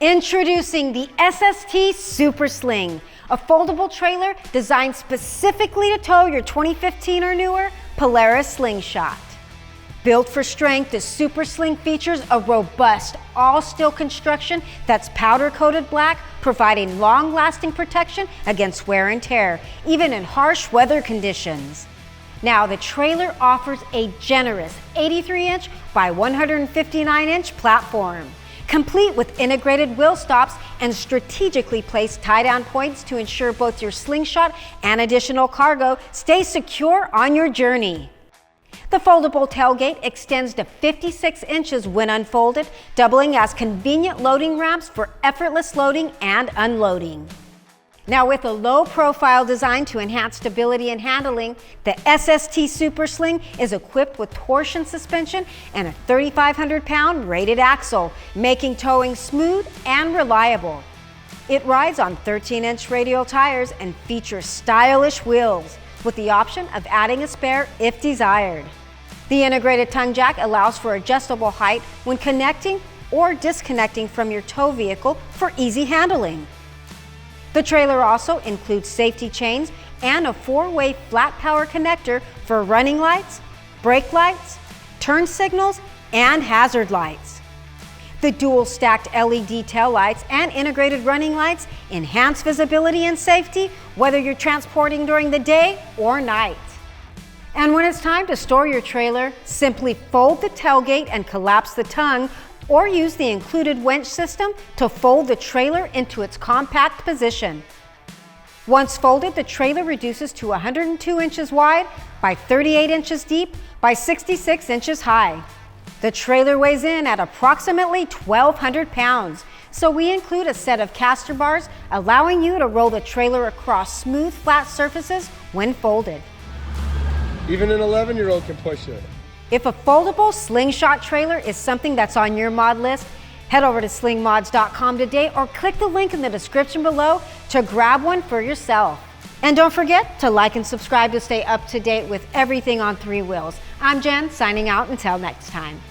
Introducing the SST Super Sling, a foldable trailer designed specifically to tow your 2015 or newer Polaris Slingshot. Built for strength, the Super Sling features a robust all-steel construction that's powder-coated black, providing long-lasting protection against wear and tear, even in harsh weather conditions. Now, the trailer offers a generous 83-inch by 159-inch platform, complete with integrated wheel stops and strategically placed tie-down points to ensure both your Slingshot and additional cargo stay secure on your journey. The foldable tailgate extends to 56 inches when unfolded, doubling as convenient loading ramps for effortless loading and unloading. Now, with a low-profile design to enhance stability and handling, the SST Super Sling is equipped with torsion suspension and a 3,500-pound rated axle, making towing smooth and reliable. It rides on 13-inch radial tires and features stylish wheels, with the option of adding a spare if desired. The integrated tongue jack allows for adjustable height when connecting or disconnecting from your tow vehicle for easy handling. The trailer also includes safety chains and a 4-way flat power connector for running lights, brake lights, turn signals, and hazard lights. The dual stacked LED tail lights and integrated running lights enhance visibility and safety, whether you're transporting during the day or night. And when it's time to store your trailer, simply fold the tailgate and collapse the tongue, or use the included winch system to fold the trailer into its compact position. Once folded, the trailer reduces to 102 inches wide by 38 inches deep by 66 inches high. The trailer weighs in at approximately 1,200 pounds, so we include a set of caster bars, allowing you to roll the trailer across smooth, flat surfaces when folded. Even an 11-year-old can push it. If a foldable Slingshot trailer is something that's on your mod list, head over to slingmods.com today or click the link in the description below to grab one for yourself. And don't forget to like and subscribe to stay up to date with everything on 3 wheels. I'm Jen, signing out until next time.